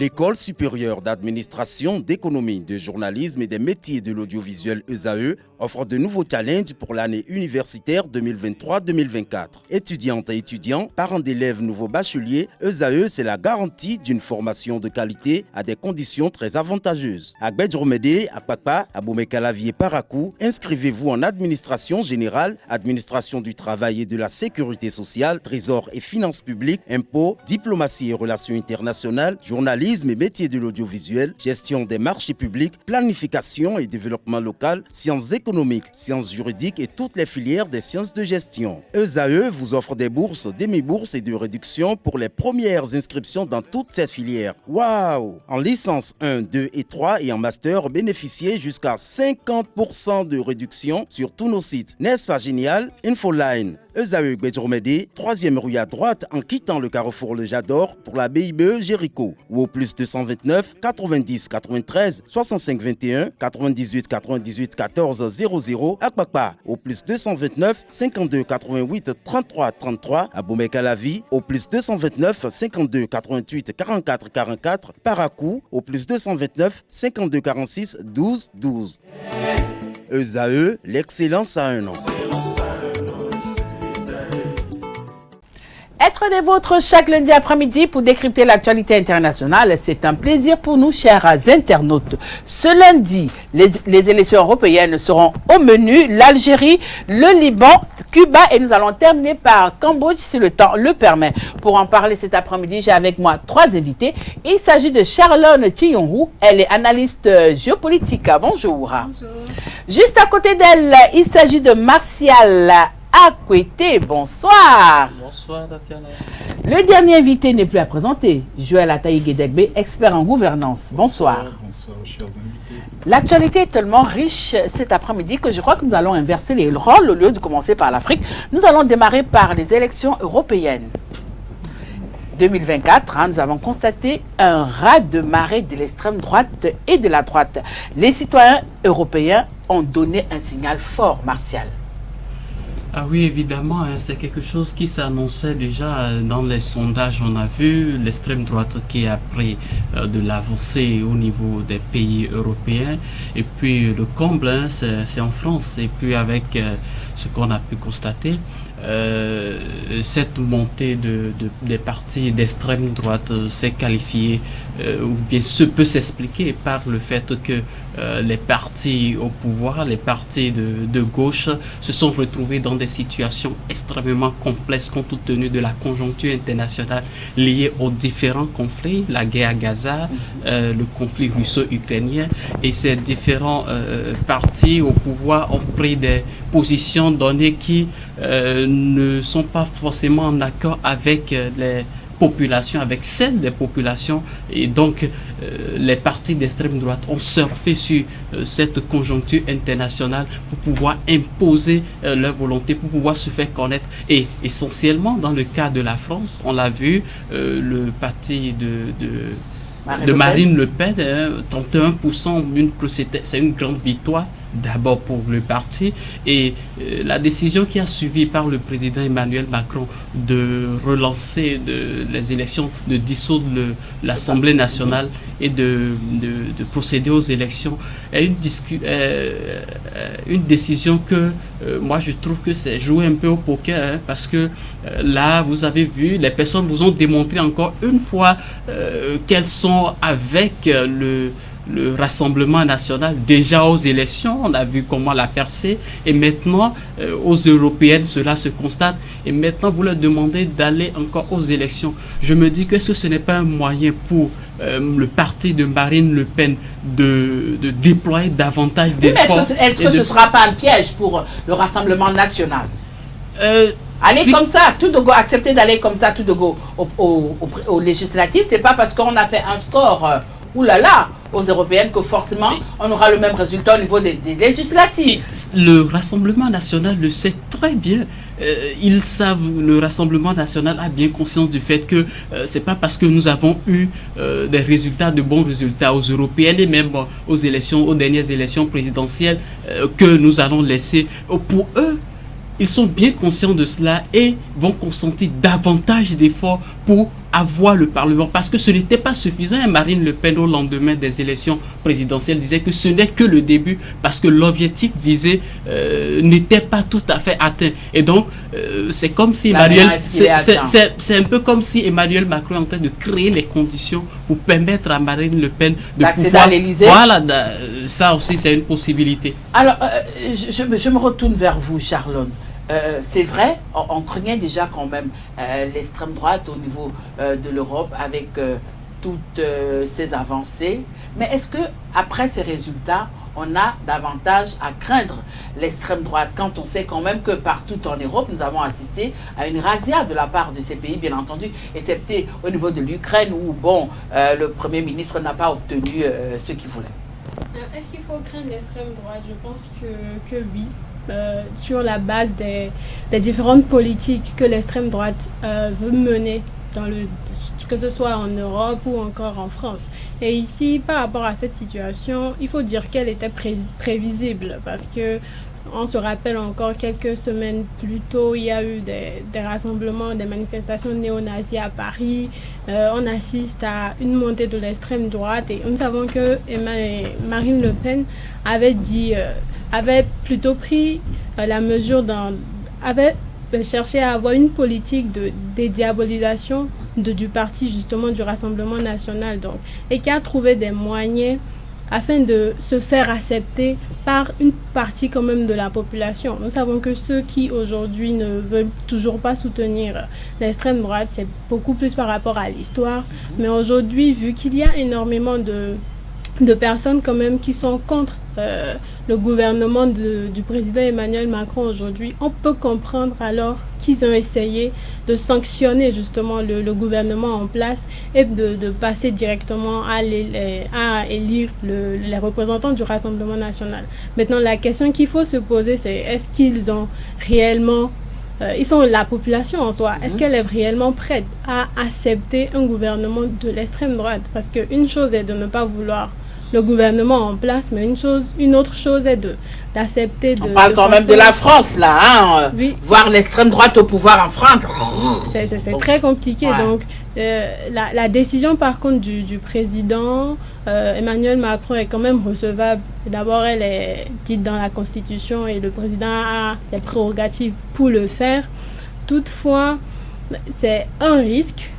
L'École supérieure d'administration, d'économie, de journalisme et des métiers de l'audiovisuel ESAE offre de nouveaux challenges pour l'année universitaire 2023-2024. Étudiantes et étudiants, parents d'élèves nouveaux bacheliers, ESAE, c'est la garantie d'une formation de qualité à des conditions très avantageuses. À Gbedjromede, à Papa, à Boumekalavi et Parakou, inscrivez-vous en administration générale, administration du travail et de la sécurité sociale, trésor et finances publiques, impôts, diplomatie et relations internationales, journalisme et métiers de l'audiovisuel, gestion des marchés publics, planification et développement local, sciences économiques, sciences juridiques et toutes les filières des sciences de gestion. ESAE vous offre des bourses, demi-bourses et de réductions pour les premières inscriptions dans toutes ces filières. Waouh! En licence 1, 2 et 3 et en master, bénéficiez jusqu'à 50% de réduction sur tous nos sites. N'est-ce pas génial? Infoline. ESAE Gbedjromede, 3e rue à droite en quittant le carrefour Le Jador pour la BIBE Jéricho ou au plus 229 90 93 65 21 98 98 14 00 à Kpakpa au plus 229 52 88 33 33 à Boumekalavi au plus 229 52 88 44 44 Parakou au plus 229 52 46 12 12. ESAE, l'excellence à un nom. Être des vôtres chaque lundi après-midi pour décrypter l'actualité internationale, c'est un plaisir pour nous, chers internautes. Ce lundi, les élections européennes seront au menu, l'Algérie, le Liban, Cuba et nous allons terminer par Cambodge si le temps le permet. Pour en parler cet après-midi, j'ai avec moi 3 invités. Il s'agit de Charlone Chiyonghou, elle est analyste géopolitique. Bonjour. Bonjour. Juste à côté d'elle, il s'agit de Martial Akwete, bonsoir. Bonsoir Tatiana. Le dernier invité n'est plus à présenter, Joël Ataï-Guédegbe, expert en gouvernance. Bonsoir. Bonsoir aux chers invités. L'actualité est tellement riche cet après-midi que je crois que nous allons inverser les rôles au lieu de commencer par l'Afrique. Nous allons démarrer par les élections européennes. 2024, nous avons constaté un raz-de-marée de l'extrême droite et de la droite. Les citoyens européens ont donné un signal fort, Martial. Ah oui, évidemment, c'est quelque chose qui s'annonçait déjà dans les sondages. On a vu l'extrême droite qui a pris de l'avancée au niveau des pays européens. Et puis le comble, c'est en France. Et puis avec ce qu'on a pu constater, cette montée des partis d'extrême droite s'est qualifiée ou bien peut s'expliquer par le fait que les partis au pouvoir, les partis de gauche se sont retrouvés dans des situations extrêmement complexes compte tenu de la conjoncture internationale liée aux différents conflits, la guerre à Gaza, le conflit russo-ukrainien, et ces différents partis au pouvoir ont pris des positions données qui ne sont pas forcément en accord avec les populations, avec celles des populations, et donc les partis d'extrême droite ont surfé sur cette conjoncture internationale pour pouvoir imposer leur volonté, pour pouvoir se faire connaître. Et essentiellement dans le cas de la France, on l'a vu, le parti de Marine Le Pen, 31%, c'est une grande victoire d'abord pour le parti, et la décision qui a suivi par le président Emmanuel Macron de relancer les élections, de dissoudre l'Assemblée nationale et de procéder aux élections est une décision que moi je trouve que c'est jouer un peu au poker, parce que là vous avez vu, les personnes vous ont démontré encore une fois qu'elles sont avec le Rassemblement national déjà aux élections. On a vu comment la percée, et maintenant aux européennes cela se constate, et maintenant vous leur demandez d'aller encore aux élections. Je me dis que ce n'est pas un moyen pour le parti de Marine Le Pen de déployer davantage d'efforts. Est-ce que ce ne sera pas un piège pour le Rassemblement national? Aller comme ça, tout de go, accepter d'aller comme ça, tout de go au législatif, c'est pas parce qu'on a fait un score oulala aux européennes que forcément on aura le même résultat au niveau des législatives. Le Rassemblement national le sait très bien. Ils savent, le Rassemblement national a bien conscience du fait que c'est pas parce que nous avons eu des résultats, de bons résultats aux européennes et même aux dernières élections présidentielles que nous allons laisser. Pour eux, ils sont bien conscients de cela et vont consentir davantage d'efforts pour avoir le Parlement, parce que ce n'était pas suffisant. Et Marine Le Pen, au lendemain des élections présidentielles, disait que ce n'est que le début, parce que l'objectif visé n'était pas tout à fait atteint. Et donc, c'est comme si c'est un peu comme si Emmanuel Macron est en train de créer les conditions pour permettre à Marine Le Pen de pouvoir à l'Élysée. Voilà, ça aussi c'est une possibilité. Alors, je me retourne vers vous, Charlone. C'est vrai, on craignait déjà quand même l'extrême droite au niveau de l'Europe avec toutes ces avancées. Mais est-ce que après ces résultats, on a davantage à craindre l'extrême droite quand on sait quand même que partout en Europe, nous avons assisté à une razzia de la part de ces pays, bien entendu, excepté au niveau de l'Ukraine où, bon, le Premier ministre n'a pas obtenu ce qu'il voulait. Est-ce qu'il faut craindre l'extrême droite? Je pense que oui. Sur la base des différentes politiques que l'extrême droite veut mener, que ce soit en Europe ou encore en France. Et ici, par rapport à cette situation, il faut dire qu'elle était prévisible parce que on se rappelle encore quelques semaines plus tôt, il y a eu des rassemblements, des manifestations néo-nazis à Paris. On assiste à une montée de l'extrême droite et nous savons que Marine Le Pen avait plutôt pris la mesure avait cherché à avoir une politique de dédiabolisation du parti, justement du Rassemblement national, donc, et qui a trouvé des moyens afin de se faire accepter par une partie quand même de la population. Nous savons que ceux qui aujourd'hui ne veulent toujours pas soutenir l'extrême droite, c'est beaucoup plus par rapport à l'histoire. Mais aujourd'hui, vu qu'il y a énormément de personnes quand même qui sont contre le gouvernement du président Emmanuel Macron aujourd'hui, on peut comprendre alors qu'ils ont essayé de sanctionner justement le gouvernement en place et de passer directement à élire les représentants du Rassemblement national. Maintenant, la question qu'il faut se poser, c'est est-ce qu'ils ont réellement ils sont la population en soi. Est-ce qu'elle est réellement prête à accepter un gouvernement de l'extrême droite? Parce qu'une chose est de ne pas vouloir le gouvernement en place, mais une autre chose est d'accepter On parle quand même de la France, là, hein, oui. Voir l'extrême droite au pouvoir en France. C'est très compliqué. Ouais. Donc, la décision, par contre, du président Emmanuel Macron est quand même recevable. D'abord, elle est dite dans la Constitution et le président a les prérogatives pour le faire. Toutefois, c'est un risque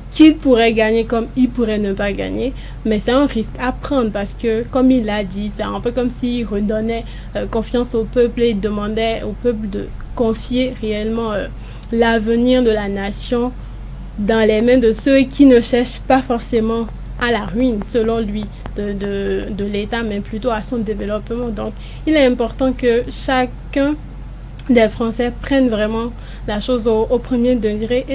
qu'il pourrait gagner comme il pourrait ne pas gagner, mais c'est un risque à prendre parce que, comme il l'a dit, c'est un peu comme s'il redonnait confiance au peuple et il demandait au peuple de confier réellement l'avenir de la nation dans les mains de ceux qui ne cherchent pas forcément à la ruine, selon lui, de l'État, mais plutôt à son développement. Donc, il est important que chacun des Français prenne vraiment la chose au premier degré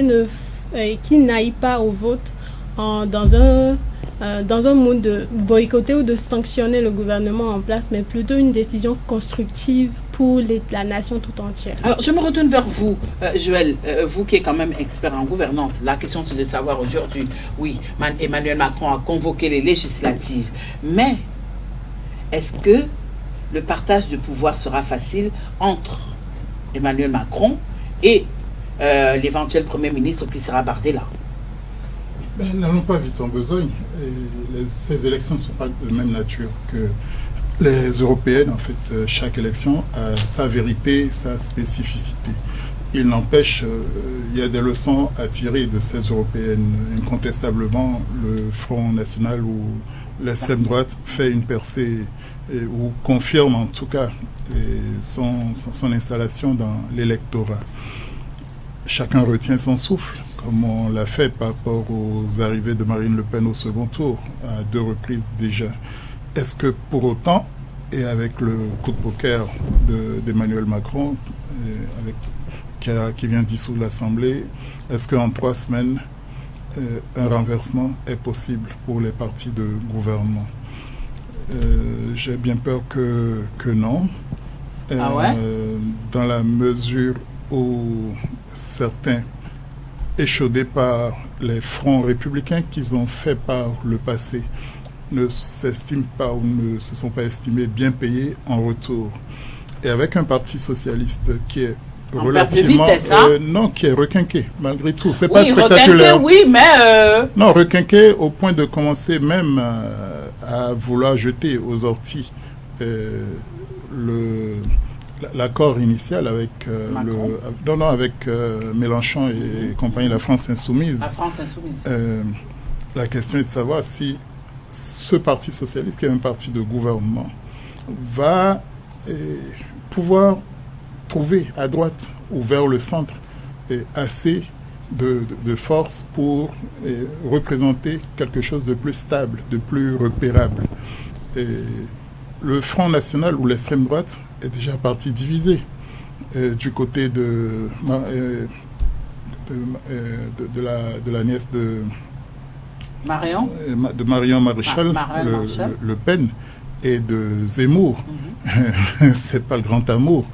et qui n'aille pas au vote dans un mood de boycotter ou de sanctionner le gouvernement en place, mais plutôt une décision constructive pour la nation tout entière. Alors, je me retourne vers vous, Joël, vous qui êtes quand même expert en gouvernance. La question, c'est de savoir aujourd'hui, oui, Emmanuel Macron a convoqué les législatives, mais est-ce que le partage de pouvoir sera facile entre Emmanuel Macron et l'éventuel Premier ministre qui sera Bardella? N'allons pas vite en besogne. Ces élections ne sont pas de même nature que les européennes. En fait, chaque élection a sa vérité, sa spécificité. Il n'empêche, il y a des leçons à tirer de ces européennes. Incontestablement, le Front National ou l'extrême droite fait une percée ou confirme en tout cas son installation dans l'électorat. Chacun retient son souffle, comme on l'a fait par rapport aux arrivées de Marine Le Pen au second tour, à 2 reprises déjà. Est-ce que pour autant, et avec le coup de poker d'Emmanuel Macron, qui vient dissoudre l'Assemblée, est-ce qu'en 3 semaines, un renversement est possible pour les partis de gouvernement? J'ai bien peur que non. Ah ouais? Dans la mesure où certains, échaudés par les fronts républicains qu'ils ont fait par le passé, ne s'estiment pas ou ne se sont pas estimés bien payés en retour. Et avec un parti socialiste qui est relativement... vitesse, hein? Non, qui est requinqué, malgré tout. C'est pas spectaculaire. Requinqué, oui, mais... Non, requinqué au point de commencer même à vouloir jeter aux orties l'accord initial avec Mélenchon et compagnie, la France Insoumise. La France Insoumise. La question est de savoir si ce parti socialiste, qui est un parti de gouvernement, va pouvoir trouver à droite ou vers le centre assez de force pour représenter quelque chose de plus stable, de plus repérable. Et le Front National ou l'extrême droite est déjà parti divisé du côté de la nièce de Marion Maréchal, Le Pen, et de Zemmour. C'est pas le grand amour.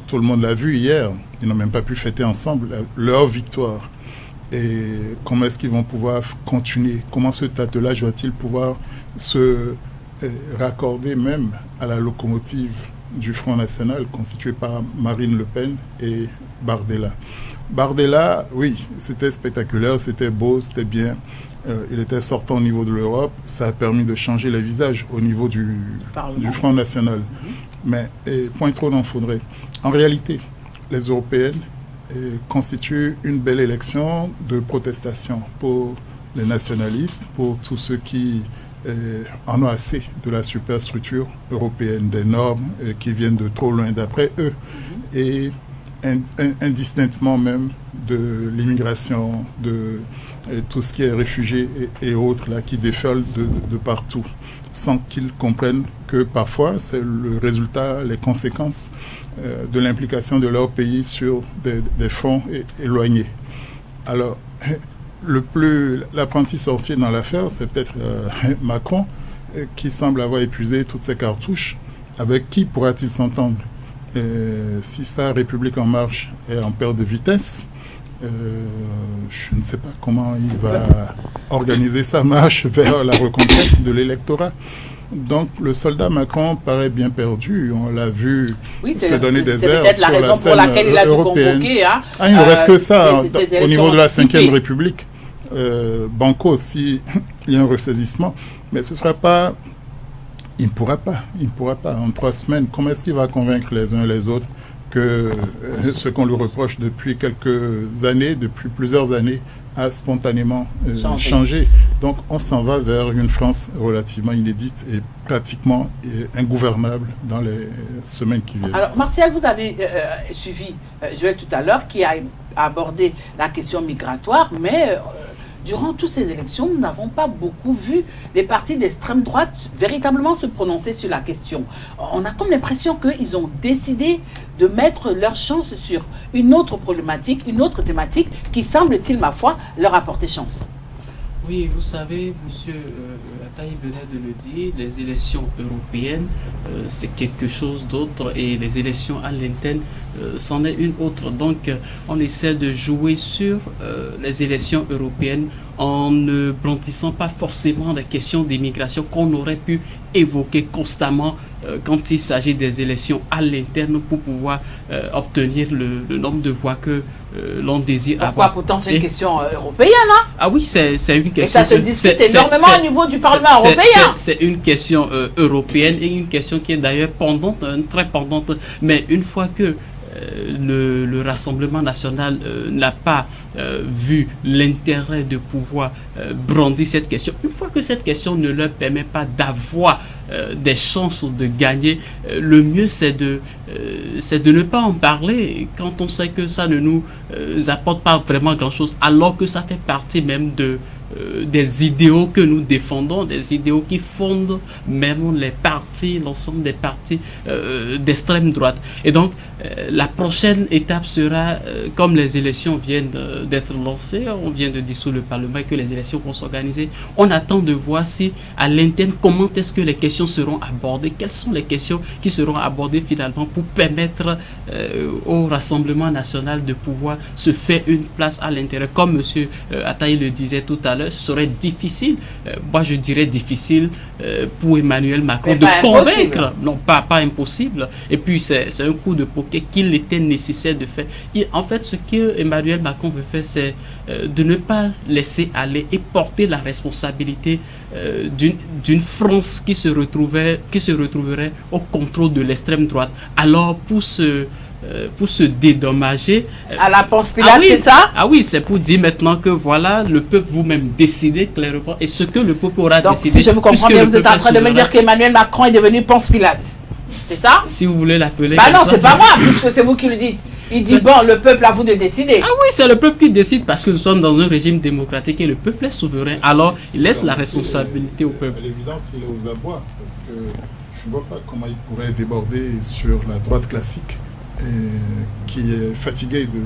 Tout le monde l'a vu hier. Ils n'ont même pas pu fêter ensemble leur victoire. Et comment est-ce qu'ils vont pouvoir continuer? Comment ce tâtelage va-t-il pouvoir se raccorder même à la locomotive du Front National constituée par Marine Le Pen et Bardella? Bardella, oui, c'était spectaculaire, c'était beau, c'était bien. Il était sortant au niveau de l'Europe. Ça a permis de changer les visages au niveau du Front National. Mais point trop n'en faudrait. En réalité, les européennes constituent une belle élection de protestation pour les nationalistes, pour tous ceux qui en ont assez de la superstructure européenne, des normes qui viennent de trop loin d'après eux, et indistinctement même de l'immigration, de tout ce qui est réfugiés et autres là, qui déferlent de partout, sans qu'ils comprennent que parfois c'est le résultat, les conséquences de l'implication de leur pays sur des fronts éloignés. Alors, l'apprenti sorcier dans l'affaire, c'est peut-être Macron, qui semble avoir épuisé toutes ses cartouches. Avec qui pourra-t-il s'entendre? Si sa République en marche est en perte de vitesse, je ne sais pas comment il va organiser sa marche vers la reconquête de l'électorat. Donc le soldat Macron paraît bien perdu. On l'a vu se donner des airs sur la scène européenne. Il ne reste que ça au niveau de la 5e République. Banco, s'il y a un ressaisissement. Mais ce ne sera pas... Il ne pourra pas. En 3 semaines, comment est-ce qu'il va convaincre les uns les autres que ce qu'on lui reproche depuis quelques années, depuis plusieurs années, a spontanément changé. Donc on s'en va vers une France relativement inédite et pratiquement ingouvernable dans les semaines qui viennent. Alors Martial, vous avez suivi Joël tout à l'heure qui a abordé la question migratoire, mais... durant toutes ces élections, nous n'avons pas beaucoup vu les partis d'extrême droite véritablement se prononcer sur la question. On a comme l'impression qu'ils ont décidé de mettre leur chance sur une autre problématique, une autre thématique qui semble-t-il, ma foi, leur apporter chance. Oui, vous savez, monsieur Ataï venait de le dire, les élections européennes, c'est quelque chose d'autre, et les élections à l'interne, c'en est une autre. Donc, on essaie de jouer sur les élections européennes en ne brandissant pas forcément des questions d'immigration qu'on aurait pu évoquer constamment quand il s'agit des élections à l'interne pour pouvoir obtenir le nombre de voix que l'on désire avoir. Pourtant, c'est une question européenne, hein? Ah oui, c'est une question... Et ça se discute énormément au niveau du Parlement européen. C'est une question européenne et une question qui est d'ailleurs pendante, très pendante. Mais une fois que le Rassemblement national n'a pas vu l'intérêt de pouvoir brandir cette question, une fois que cette question ne leur permet pas d'avoir des chances de gagner, le mieux c'est de ne pas en parler quand on sait que ça ne nous apporte pas vraiment grand chose, alors que ça fait partie même des idéaux que nous défendons, des idéaux qui fondent même les partis, l'ensemble des partis d'extrême droite. Et donc la prochaine étape sera, comme les élections viennent d'être lancées, on vient de dissoudre le Parlement et que les élections vont s'organiser, on attend de voir si à l'interne, comment est-ce que les questions seront abordées, quelles sont les questions qui seront abordées finalement pour permettre au Rassemblement national de pouvoir se faire une place à l'intérieur. Comme M. Ataï le disait tout à l'heure, l'heure, ce serait difficile, moi je dirais difficile pour Emmanuel Macron Mais de pas convaincre, impossible. non pas impossible, et puis c'est un coup de poker qu'il était nécessaire de faire. En fait, ce que Emmanuel Macron veut faire, c'est de ne pas laisser aller et porter la responsabilité d'une France qui se retrouverait au contrôle de l'extrême droite. Alors pour se dédommager. À la Ponce Pilate, oui, c'est ça? Ah oui, c'est pour dire maintenant que voilà, le peuple vous-même décidez clairement, et ce que le peuple aura Donc, décidé. si je vous comprends puisque bien, le vous êtes peuple en train de me souverain, dire qu'Emmanuel Macron est devenu Ponce Pilate. C'est ça? si vous voulez l'appeler. Bah comme non, ça. c'est pas moi, puisque c'est vous qui le dites. Il dit, bon, le peuple, à vous de décider. Ah oui, c'est le peuple qui décide parce que nous sommes dans un régime démocratique et le peuple est souverain. Alors, il laisse la responsabilité au peuple. À l'évidence, il est aux abois parce que je ne vois pas comment il pourrait déborder sur la droite classique qui est fatiguée de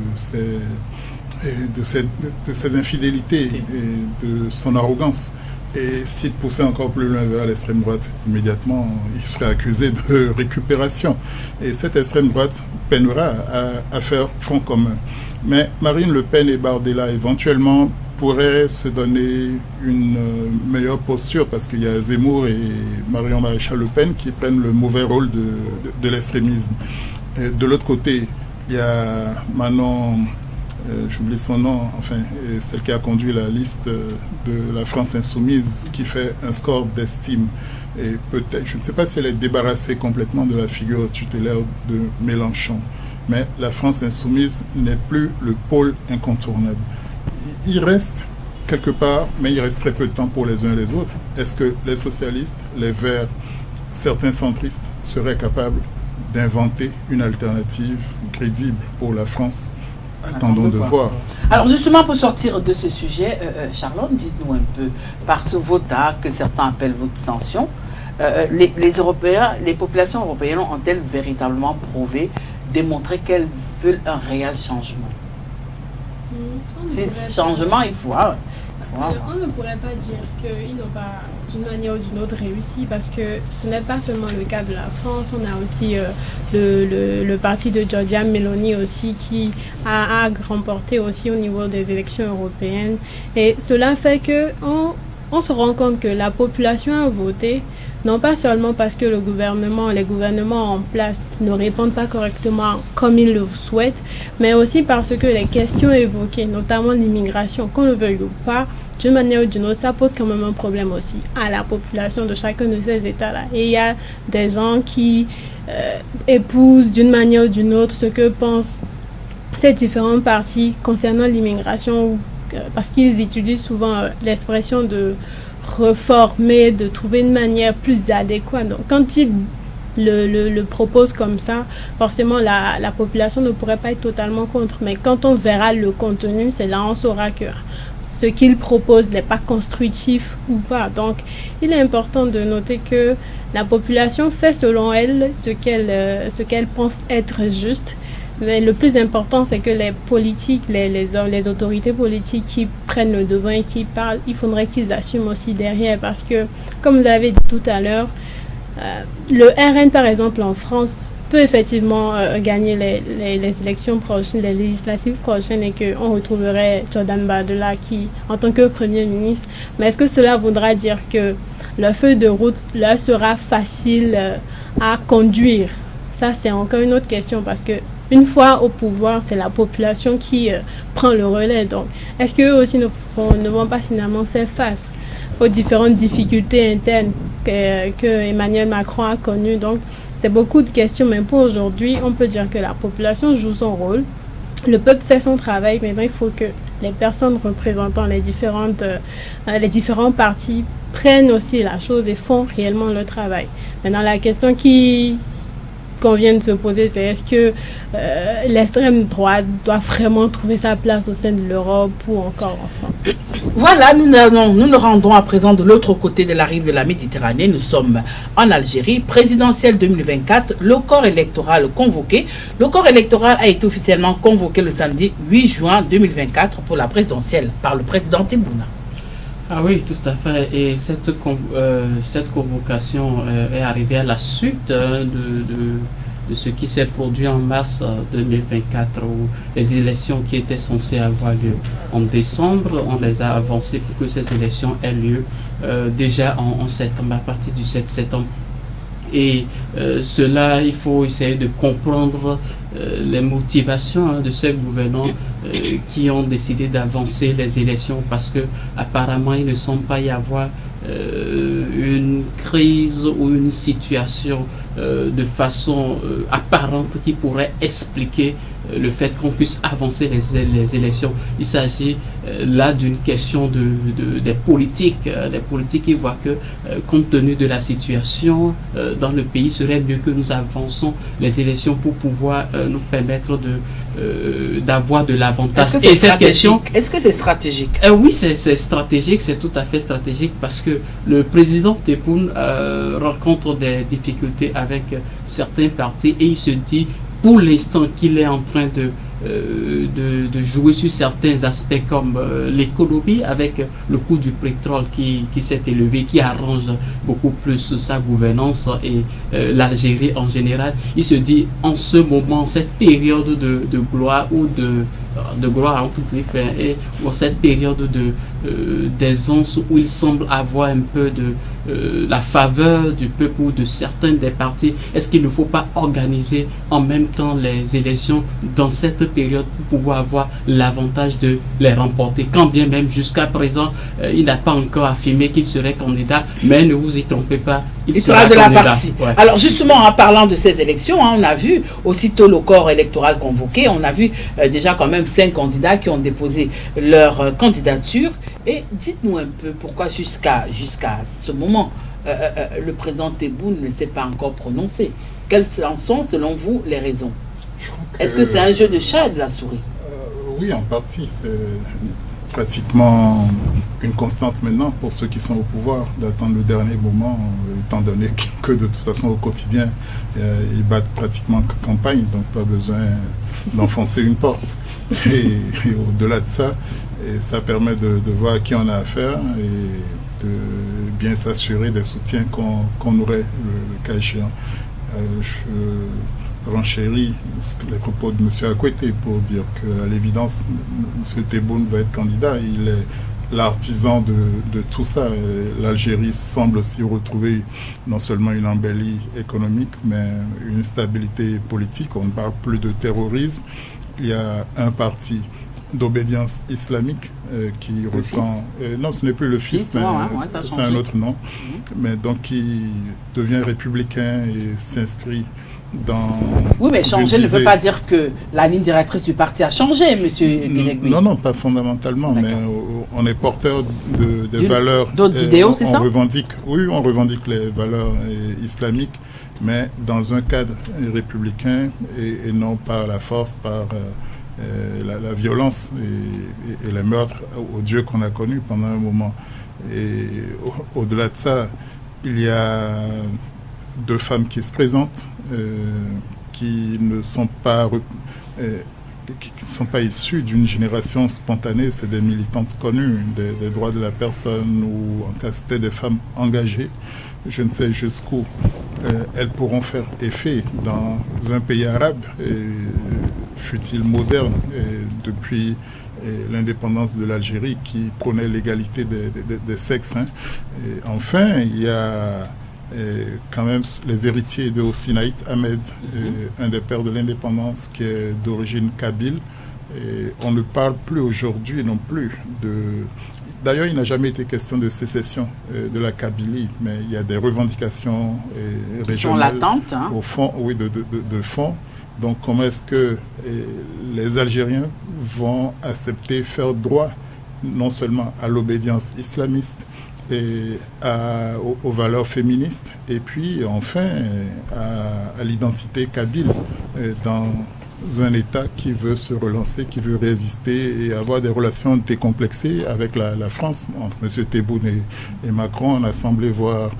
ses infidélités et de son arrogance. Et s'il poussait encore plus loin vers l'extrême droite, immédiatement, il serait accusé de récupération. Et cette extrême droite peinera à faire front commun. Mais Marine Le Pen et Bardella, éventuellement, pourraient se donner une meilleure posture parce qu'il y a Zemmour et Marion Maréchal Le Pen qui prennent le mauvais rôle de l'extrémisme. Et de l'autre côté, il y a Manon... j'oublie son nom, enfin, celle qui a conduit la liste de la France Insoumise, qui fait un score d'estime. Et peut-être, je ne sais pas si elle est débarrassée complètement de la figure tutélaire de Mélenchon, mais la France Insoumise n'est plus le pôle incontournable. Il reste quelque part, mais il reste très peu de temps pour les uns et les autres. Est-ce que les socialistes, les Verts, certains centristes seraient capables d'inventer une alternative crédible pour la France? Attendons de voir. Alors justement, pour sortir de ce sujet, Charlotte, dites-nous un peu, par ce vote que certains appellent vote de sanction, les Européens, les populations européennes ont-elles véritablement prouvé, démontré qu'elles veulent un réel changement? Si ce changement, il faut... On ne pourrait pas dire qu'ils n'ont pas, d'une manière ou d'une autre, réussi, parce que ce n'est pas seulement le cas de la France. On a aussi le parti de Giorgia Meloni aussi qui a remporté aussi au niveau des élections européennes. Et cela fait qu'on se rend compte que la population a voté, non pas seulement parce que les gouvernements en place ne répondent pas correctement comme ils le souhaitent, mais aussi parce que les questions évoquées, notamment l'immigration, qu'on le veuille ou pas, d'une manière ou d'une autre, ça pose quand même un problème aussi à la population de chacun de ces États-là. Et il y a des gens qui épousent d'une manière ou d'une autre ce que pensent ces différents partis concernant l'immigration, parce qu'ils utilisent souvent l'expression de reformer, de trouver une manière plus adéquate. Donc, quand ils le proposent comme ça, forcément, la population ne pourrait pas être totalement contre. Mais quand on verra le contenu, c'est là on saura que ce qu'ils proposent n'est pas constructif ou pas. Donc, il est important de noter que la population fait selon elle ce qu'elle pense être juste. Mais le plus important, c'est que les politiques, les autorités politiques qui prennent le devant et qui parlent, il faudrait qu'ils assument aussi derrière. Parce que, comme vous l'avez dit tout à l'heure, le RN, par exemple, en France, peut effectivement gagner les élections prochaines, les législatives prochaines, et qu'on retrouverait Jordan Bardella qui, en tant que Premier ministre. Mais est-ce que cela voudra dire que la feuille de route là sera facile à conduire? Ça, c'est encore une autre question, parce que une fois au pouvoir, c'est la population qui prend le relais. Donc, est-ce qu'eux aussi ne vont pas finalement faire face aux différentes difficultés internes que Emmanuel Macron a connues? Donc, c'est beaucoup de questions, mais pour aujourd'hui, on peut dire que la population joue son rôle. Le peuple fait son travail. Maintenant, il faut que les personnes représentant les différents partis prennent aussi la chose et font réellement le travail. Maintenant, la question qu'on vient de se poser, c'est est-ce que l'extrême droite doit vraiment trouver sa place au sein de l'Europe ou encore en France? Voilà, nous nous rendons à présent de l'autre côté de la rive de la Méditerranée. Nous sommes en Algérie, présidentielle 2024, le corps électoral convoqué. Le corps électoral a été officiellement convoqué le samedi 8 juin 2024 pour la présidentielle par le président Tebboune. Ah oui, tout à fait. Et cette convocation est arrivée à la suite de ce qui s'est produit en mars 2024, où les élections qui étaient censées avoir lieu en décembre, on les a avancées pour que ces élections aient lieu déjà en septembre, à partir du 7 septembre. Et cela, il faut essayer de comprendre les motivations de ces gouvernants qui ont décidé d'avancer les élections, parce que apparemment il ne semble pas y avoir une crise ou une situation de façon apparente qui pourrait expliquer le fait qu'on puisse avancer les élections. Il s'agit là d'une question des politiques. Les politiques qui voient que, compte tenu de la situation dans le pays, il serait mieux que nous avançons les élections pour pouvoir nous permettre d'avoir de l'avantage. Est-ce que c'est stratégique? Est-ce que c'est stratégique? Oui, c'est stratégique, c'est tout à fait stratégique, parce que le président Tebboune rencontre des difficultés avec certains partis, et il se dit pour l'instant qu'il est en train de jouer sur certains aspects comme l'économie, avec le coût du pétrole qui s'est élevé, qui arrange beaucoup plus sa gouvernance et l'Algérie en général. Il se dit en ce moment, cette période de gloire ou de gloire en tout cas, et dans cette période d'aisance où il semble avoir un peu de la faveur du peuple ou de certains des partis, est-ce qu'il ne faut pas organiser en même temps les élections dans cette période pour pouvoir avoir l'avantage de les remporter, quand bien même jusqu'à présent il n'a pas encore affirmé qu'il serait candidat, mais ne vous y trompez pas, il sera de candidat. La partie. Ouais. Alors justement, en parlant de ces élections, on a vu aussitôt le corps électoral convoqué, on a vu déjà quand même 5 candidats qui ont déposé leur candidature. Et dites-nous un peu pourquoi jusqu'à ce moment, le président Tebboune ne s'est pas encore prononcé. Quelles sont, selon vous, les raisons? Est-ce que c'est un jeu de chat et de la souris? Oui, en partie. C'est pratiquement une constante maintenant pour ceux qui sont au pouvoir d'attendre le dernier moment, étant donné que de toute façon au quotidien, ils battent pratiquement campagne, donc pas besoin d'enfoncer une porte. Et au-delà de ça, et ça permet de voir à qui on a affaire et de bien s'assurer des soutiens qu'on aurait le cas échéant. Je renchéris les propos de M. Akwete pour dire qu'à l'évidence, M. Tebboune va être candidat. Il est l'artisan de tout ça. L'Algérie semble aussi retrouver non seulement une embellie économique, mais une stabilité politique. On ne parle plus de terrorisme. Il y a un parti d'obédience islamique qui reprend... non, ce n'est plus le fils, mais c'est un autre nom. Mais donc qui devient républicain et s'inscrit dans... Oui, mais changer ne veut pas dire que la ligne directrice du parti a changé, M. Guinegui. Non, pas fondamentalement, mais on est porteur des valeurs... D'autres idéaux, c'est ça? On revendique les valeurs islamiques, mais dans un cadre républicain et non par la force, par... la violence et les meurtres odieux qu'on a connus pendant un moment. Et au-delà de ça, il y a 2 femmes qui se présentent, qui ne sont pas issues d'une génération spontanée. C'est des militantes connues des droits de la personne, ou en cas c'était des femmes engagées. Je ne sais jusqu'où elles pourront faire effet dans un pays arabe, fut-il moderne, depuis l'indépendance de l'Algérie qui prônait l'égalité des sexes. Et enfin, il y a quand même les héritiers de Sinaït Ahmed, un des pères de l'indépendance qui est d'origine kabyle. Et on ne parle plus aujourd'hui non plus de... D'ailleurs, il n'a jamais été question de sécession de la Kabylie, mais il y a des revendications régionales. Sont latentes, hein. Au fond, oui, de fond. Donc, comment est-ce que les Algériens vont accepter, faire droit non seulement à l'obédience islamiste et aux valeurs féministes, et puis enfin à l'identité kabyle dans un État qui veut se relancer, qui veut résister et avoir des relations décomplexées avec la France. Entre M. Tebboune et Macron, on a semblé voir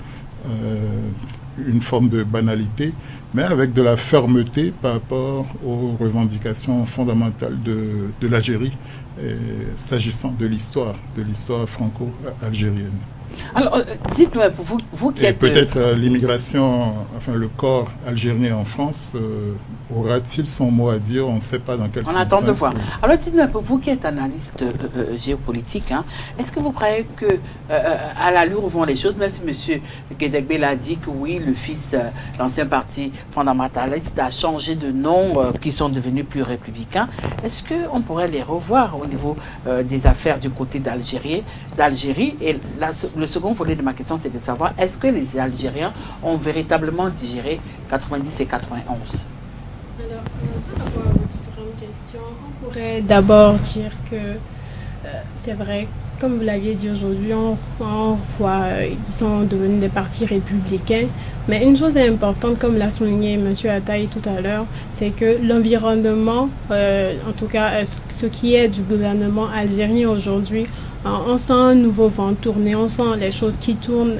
une forme de banalité, mais avec de la fermeté par rapport aux revendications fondamentales de l'Algérie, s'agissant de l'histoire franco-algérienne. Alors, dites-moi, vous qui Et êtes... peut-être l'immigration, enfin le corps algérien en France, aura-t-il son mot à dire? On ne sait pas dans quel sens. On attend de voir. Alors dites-nous un peu, vous qui êtes analyste géopolitique, est-ce que vous croyez que à l'allure où vont les choses, même si M. Guédégbé l'a dit que oui, le fils, l'ancien parti fondamentaliste a changé de nom, qui sont devenus plus républicains, est-ce qu'on pourrait les revoir au niveau des affaires du côté d'Algérie? Et le second volet de ma question, c'est de savoir, est-ce que les Algériens ont véritablement digéré 90 et 91? Alors, par rapport à vos différentes questions, on pourrait d'abord dire que c'est vrai, comme vous l'aviez dit aujourd'hui, on voit qu'ils sont devenus des partis républicains. Mais une chose importante, comme l'a souligné M. Ataï tout à l'heure, c'est que l'environnement, en tout cas ce qui est du gouvernement algérien aujourd'hui, on sent un nouveau vent tourner, on sent les choses qui tournent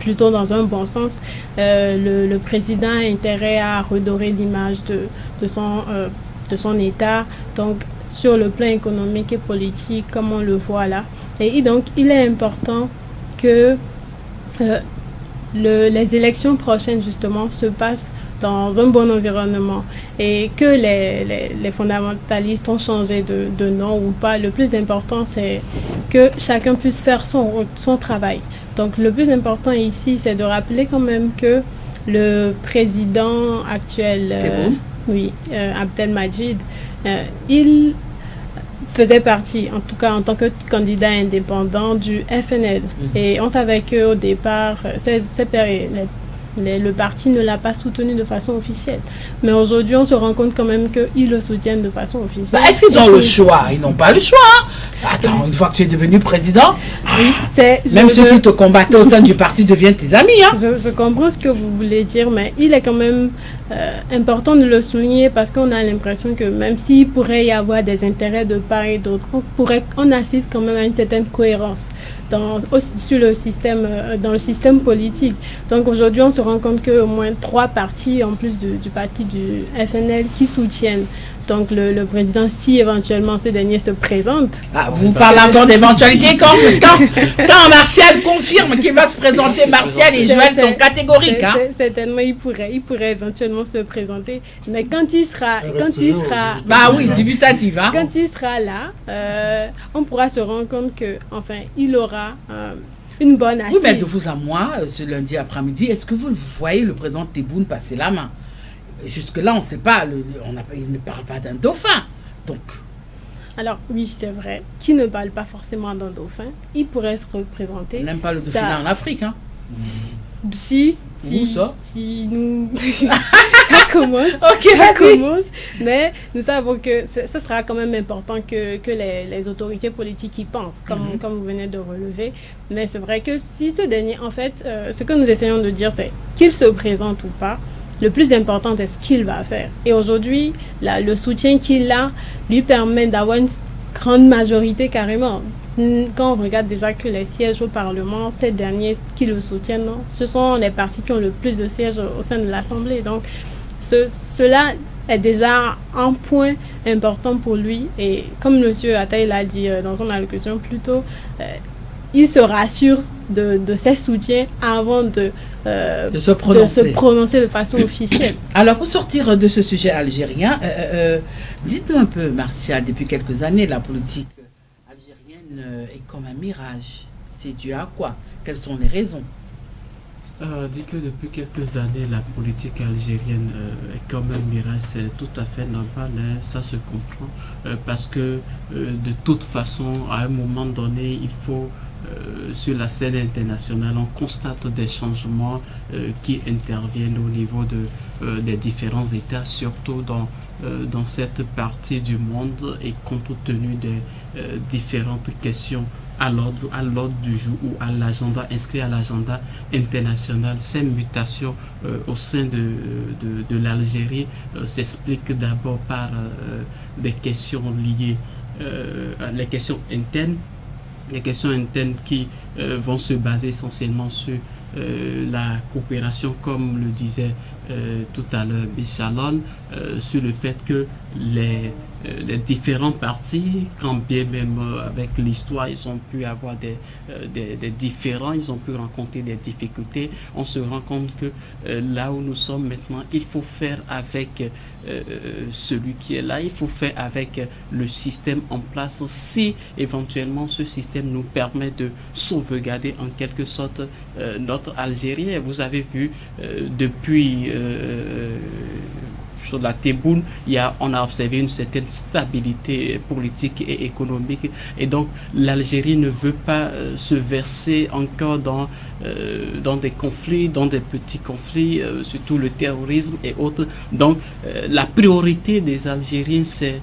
plutôt dans un bon sens. Le président a intérêt à redorer l'image de son État, donc sur le plan économique et politique, comme on le voit là. Et donc, il est important que les élections prochaines, justement, se passent dans un bon environnement et que les fondamentalistes ont changé de nom ou pas. Le plus important, c'est que chacun puisse faire son travail. Donc, le plus important ici, c'est de rappeler quand même que le président actuel, Abdelmadjid, il faisait partie, en tout cas en tant que candidat indépendant, du FNL. Et on savait qu'au départ, le parti ne l'a pas soutenu de façon officielle. Mais aujourd'hui, on se rend compte quand même qu'ils le soutiennent de façon officielle. Est-ce qu'ils ont le choix? Ils n'ont pas le choix. Attends, une fois que tu es devenu président, même ceux qui te combattaient au sein du parti deviennent tes amis. Je comprends ce que vous voulez dire, mais il est quand même important de le souligner parce qu'on a l'impression que même s'il pourrait y avoir des intérêts de part et d'autre, on assiste quand même à une certaine cohérence dans le système politique. Donc aujourd'hui, on se rend compte qu'au moins 3 partis, en plus du parti du FNL, qui soutiennent donc le président, si éventuellement ce dernier se présente. Vous parlez encore d'éventualité quand Martial confirme qu'il va se présenter. Martial et Joël sont catégoriques. Certainement, il pourrait éventuellement se présenter, mais quand il sera dubitatif. Quand il sera là, on pourra se rendre compte que, enfin, il aura une bonne assise. Oui, mais de vous à moi, ce lundi après-midi, est-ce que vous voyez le président Tebboune passer la main? Jusque-là, on ne sait pas, il ne parle pas d'un dauphin. Donc. Alors, oui, c'est vrai. Qui ne parle pas forcément d'un dauphin, il pourrait se représenter. On n'aime pas le dauphin en Afrique. Si nous... ça commence. Ça commence. Mais nous savons que ce sera quand même important que les autorités politiques y pensent, comme vous venez de relever. Mais c'est vrai que si ce dernier, en fait, ce que nous essayons de dire, c'est qu'il se présente ou pas. Le plus important est ce qu'il va faire. Et aujourd'hui, le soutien qu'il a lui permet d'avoir une grande majorité carrément. Quand on regarde déjà que les sièges au Parlement, ces derniers qui le soutiennent, ce sont les partis qui ont le plus de sièges au sein de l'Assemblée. Donc, cela est déjà un point important pour lui. Et comme M. Ataï l'a dit dans son allocution plus tôt, il se rassure de ses soutiens avant de se prononcer de façon officielle. Alors, pour sortir de ce sujet algérien, dites-nous un peu, Martial, depuis quelques années, la politique algérienne est comme un mirage. C'est dû à quoi? Quelles sont les raisons? Dit que depuis quelques années, la politique algérienne est comme un mirage, c'est tout à fait normal, ça se comprend, parce que de toute façon, à un moment donné, il faut, sur la scène internationale, on constate des changements qui interviennent au niveau des différents États, surtout dans cette partie du monde, et compte tenu des différentes questions à l'ordre du jour ou à l'agenda, inscrit à l'agenda international. Ces mutations au sein de l'Algérie s'expliquent d'abord par des questions liées les questions internes qui vont se baser essentiellement sur la coopération, comme le disait tout à l'heure Bichalon, sur le fait que les différents partis, quand bien même avec l'histoire, ils ont pu avoir des différends, ils ont pu rencontrer des difficultés. On se rend compte que là où nous sommes maintenant, il faut faire avec celui qui est là, il faut faire avec le système en place. Si éventuellement ce système nous permet de sauvegarder en quelque sorte notre Algérie. Vous avez vu depuis sur la Tebboune, on a observé une certaine stabilité politique et économique. Et donc, l'Algérie ne veut pas se verser encore dans des conflits, dans des petits conflits, surtout le terrorisme et autres. Donc, la priorité des Algériens, c'est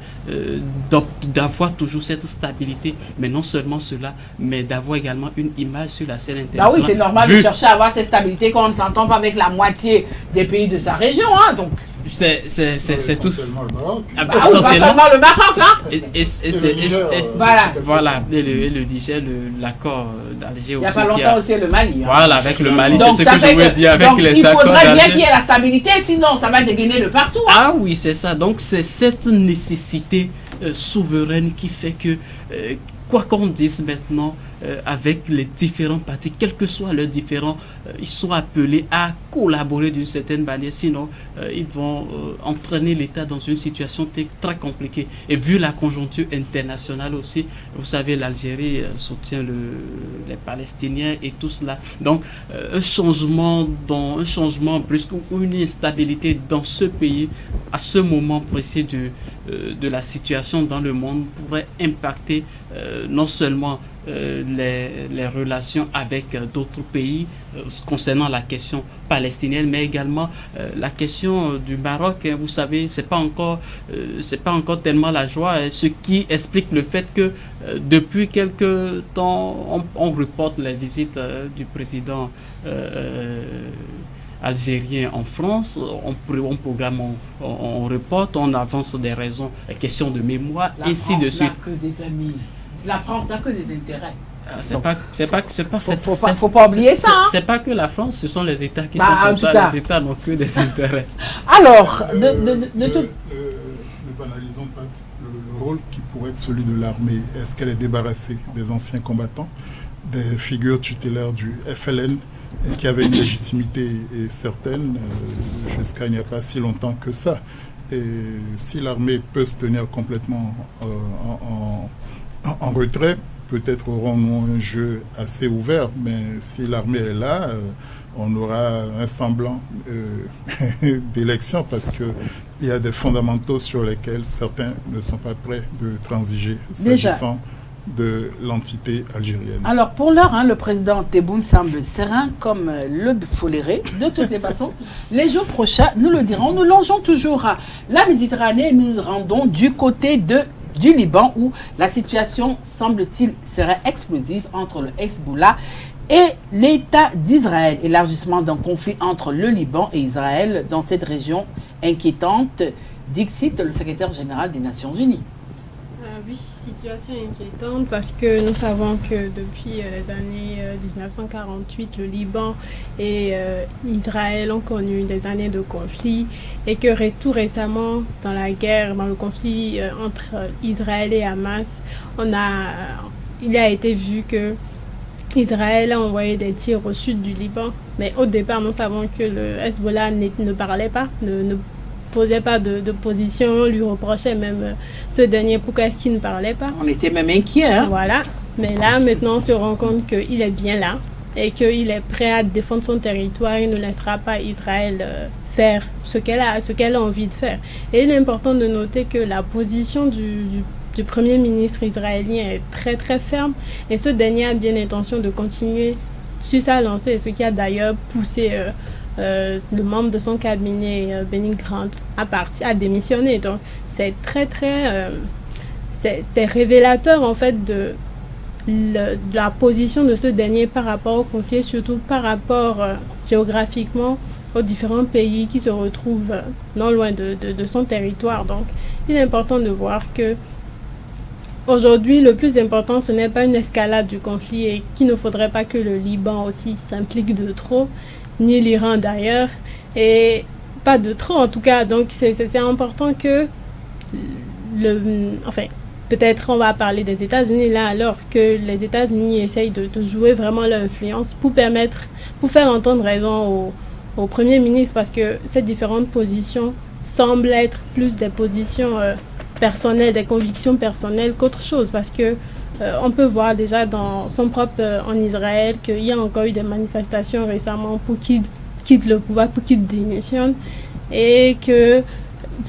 d'avoir toujours cette stabilité, mais non seulement cela, mais d'avoir également une image sur la scène internationale. Bah oui, c'est normal de chercher à avoir cette stabilité quand on ne s'entend pas avec la moitié des pays de sa région, hein, donc. C'est tout. Le Maroc. Ah bah, pas seulement le Maroc, hein. Voilà. Et le Niger, l'accord d'Alger aussi. Il n'y a pas longtemps aussi le Mali. Hein. Voilà, avec le Mali, donc, c'est ce que je voulais dire avec les accords d'Alger. Il faudrait bien qu'il y ait la stabilité, sinon ça va dégainer de partout. Hein. Ah oui, c'est ça. Donc c'est cette nécessité souveraine qui fait que, quoi qu'on dise maintenant, avec les différents partis, quels que soient leurs différents, ils sont appelés à collaborer d'une certaine manière, sinon ils vont entraîner l'État dans une situation très compliquée. Et vu la conjoncture internationale aussi, vous savez, l'Algérie soutient les Palestiniens et tout cela. Donc un changement brusque ou une instabilité dans ce pays, à ce moment précis de la situation dans le monde, pourrait impacter non seulement les relations avec d'autres pays concernant la question palestinienne, mais également la question du Maroc. Vous savez, c'est pas encore tellement la joie, ce qui explique le fait que depuis quelques temps, on reporte les visites du président algérien en France, on programme, on reporte, on avance des raisons, questions de mémoire, ainsi de suite. La France n'a que des amis. La France n'a que des intérêts. Faut pas oublier ça. Hein. C'est pas que la France, ce sont les États qui sont comme ça. Les États n'ont que des intérêts. Alors, ne banalisons pas le rôle qui pourrait être celui de l'armée. Est-ce qu'elle est débarrassée des anciens combattants, des figures tutélaires du FLN qui avaient une légitimité certaine jusqu'à il n'y a pas si longtemps que ça. Et si l'armée peut se tenir complètement en retrait, peut-être aurons-nous un jeu assez ouvert, mais si l'armée est là, on aura un semblant d'élection parce qu'il y a des fondamentaux sur lesquels certains ne sont pas prêts de transiger s'agissant de l'entité algérienne. Alors pour l'heure, le président Tebboune semble serein comme le foléré. De toutes les façons, les jours prochains, nous le dirons, nous longeons toujours à la Méditerranée et nous nous rendons du côté du Liban où la situation, semble-t-il, serait explosive entre le Hezbollah et l'État d'Israël. Élargissement d'un conflit entre le Liban et Israël dans cette région inquiétante, dixit le secrétaire général des Nations Unies. Oui, situation inquiétante parce que nous savons que depuis les années 1948, le Liban et Israël ont connu des années de conflit et que tout récemment, dans le conflit entre Israël et Hamas, il a été vu que Israël a envoyé des tirs au sud du Liban. Mais au départ, nous savons que le Hezbollah ne parlait pas, ne posait pas de position, on lui reprochait même ce dernier pourquoi est-ce qu'il ne parlait pas. On était même inquiets. Hein? Voilà, mais là maintenant on se rend compte qu'il est bien là et qu'il est prêt à défendre son territoire, il ne laissera pas Israël faire ce qu'elle a envie de faire. Et il est important de noter que la position du Premier ministre israélien est très très ferme et ce dernier a bien l'intention de continuer sur sa lancée, ce qui a d'ailleurs poussé le membre de son cabinet, Benny Grant, à démissionner. Donc c'est très très c'est révélateur en fait de la position de ce dernier par rapport au conflit, surtout par rapport géographiquement aux différents pays qui se retrouvent non loin de son territoire. Donc il est important de voir que aujourd'hui, le plus important, ce n'est pas une escalade du conflit et qu'il ne faudrait pas que le Liban aussi s'implique de trop, ni l'Iran d'ailleurs, et pas de trop en tout cas. Donc, c'est important que peut-être on va parler des États-Unis là, alors que les États-Unis essayent de jouer vraiment leur influence pour faire entendre raison au Premier ministre, parce que ces différentes positions semblent être plus des positions personnelles, des convictions personnelles qu'autre chose, parce que on peut voir déjà dans son propre en Israël qu'il y a encore eu des manifestations récemment pour qu'il quitte le pouvoir, pour qu'il démissionne, et que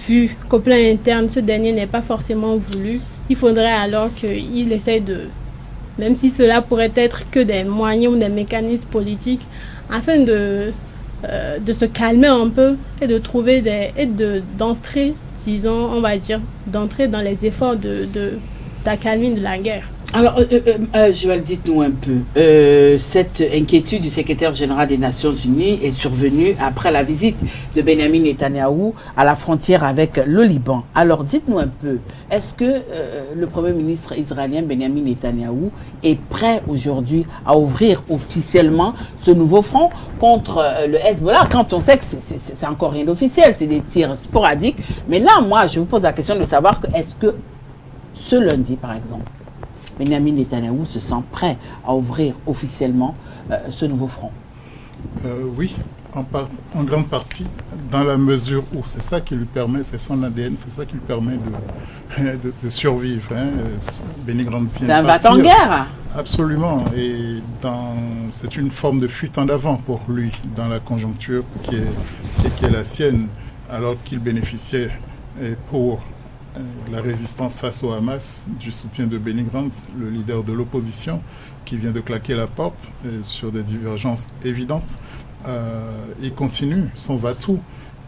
vu qu'au plan interne ce dernier n'est pas forcément voulu, il faudrait alors qu'il essaye même si cela pourrait être que des moyens ou des mécanismes politiques, afin de se calmer un peu et de trouver d'entrer, disons, on va dire, d'entrer dans les efforts d'accalmie de la guerre. Alors, Joël, dites-nous un peu. Cette inquiétude du secrétaire général des Nations Unies est survenue après la visite de Benjamin Netanyahou à la frontière avec le Liban. Alors, dites-nous un peu, est-ce que le Premier ministre israélien Benjamin Netanyahou est prêt aujourd'hui à ouvrir officiellement ce nouveau front contre le Hezbollah, quand on sait que c'est encore rien d'officiel, c'est des tirs sporadiques. Mais là, moi, je vous pose la question de savoir est-ce que ce lundi, par exemple, Benjamin Netanyahou se sent prêt à ouvrir officiellement ce nouveau front? Oui, en grande partie, dans la mesure où c'est ça qui lui permet, c'est son ADN, c'est ça qui lui permet de survivre. Benny Grant vient de partir. C'est un va-t-en guerre. Absolument, et c'est une forme de fuite en avant pour lui dans la conjoncture qui est la sienne, alors qu'il bénéficiait pour la résistance face au Hamas du soutien de Benny Grant, le leader de l'opposition, qui vient de claquer la porte sur des divergences évidentes. Il continue son va-tout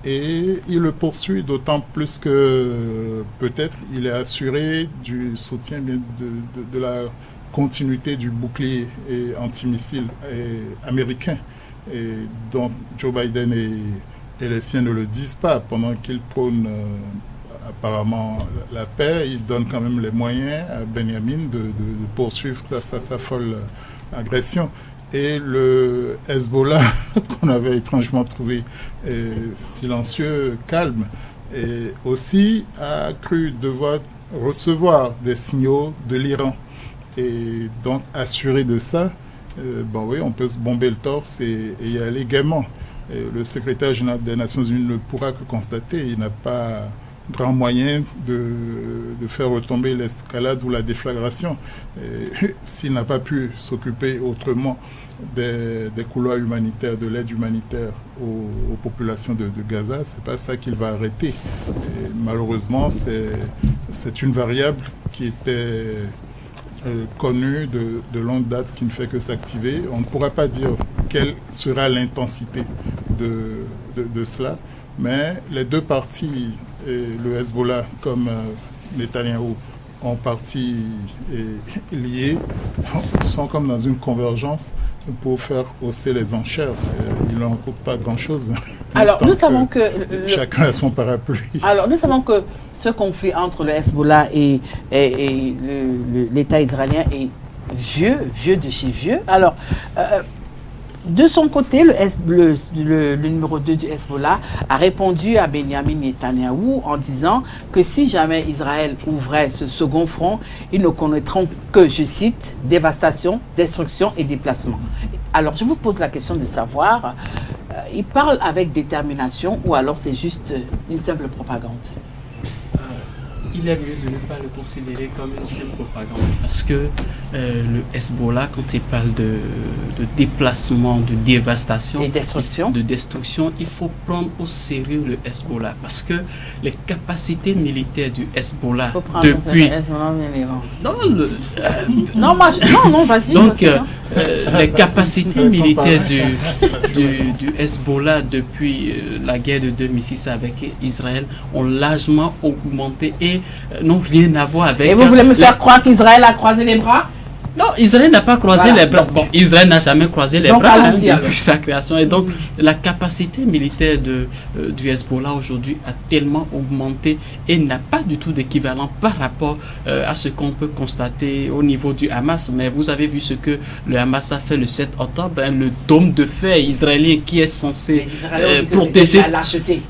et il le poursuit, d'autant plus que peut-être il est assuré du soutien de la continuité du bouclier antimissile américain, et dont Joe Biden et les siens ne le disent pas pendant qu'il prône apparemment la paix. Il donne quand même les moyens à Benjamin de poursuivre sa folle agression. Et le Hezbollah, qu'on avait étrangement trouvé silencieux, calme, et aussi a cru devoir recevoir des signaux de l'Iran. Et donc, assuré de ça, oui, on peut se bomber le torse et y aller gaiement. Et le secrétaire général des Nations Unies ne pourra que constater, il n'a pas grand moyen de faire retomber l'escalade ou la déflagration. S'il n'a pas pu s'occuper autrement des couloirs humanitaires, de l'aide humanitaire aux populations de Gaza, c'est pas ça qu'il va arrêter. Et malheureusement, c'est une variable qui était connue de longue date, qui ne fait que s'activer. On ne pourra pas dire quelle sera l'intensité de cela, mais les deux parties, le Hezbollah comme Netanyahou, en partie liés, sont comme dans une convergence pour faire hausser les enchères. Il n'en coûte pas grand-chose. Alors, nous savons que chacun a son parapluie. Alors, nous savons que ce conflit entre le Hezbollah et l'État israélien est vieux de chez vieux. Alors, de son côté, le numéro 2 du Hezbollah a répondu à Benjamin Netanyahou en disant que si jamais Israël ouvrait ce second front, ils ne connaîtront que, je cite, dévastation, destruction et déplacement. Alors, je vous pose la question de savoir, il parle avec détermination ou alors c'est juste une simple propagande? Il est mieux de ne pas le considérer comme une simple propagande, parce que le Hezbollah, quand il parle de déplacement, de dévastation, de destruction, il faut prendre au sérieux le Hezbollah, parce que les capacités militaires du Hezbollah depuis... Non, vas-y. Donc, les capacités militaires du Hezbollah depuis la guerre de 2006 avec Israël ont largement augmenté et n'ont rien à voir avec... Et vous voulez me faire croire qu'Israël a croisé les bras? Non, Israël n'a pas croisé les bras. Bon, Israël n'a jamais croisé les bras depuis sa création. Et donc, la capacité militaire du Hezbollah aujourd'hui a tellement augmenté et n'a pas du tout d'équivalent par rapport à ce qu'on peut constater au niveau du Hamas. Mais vous avez vu ce que le Hamas a fait le 7 octobre, hein, le dôme de fer israélien qui est censé protéger. La lâcheté.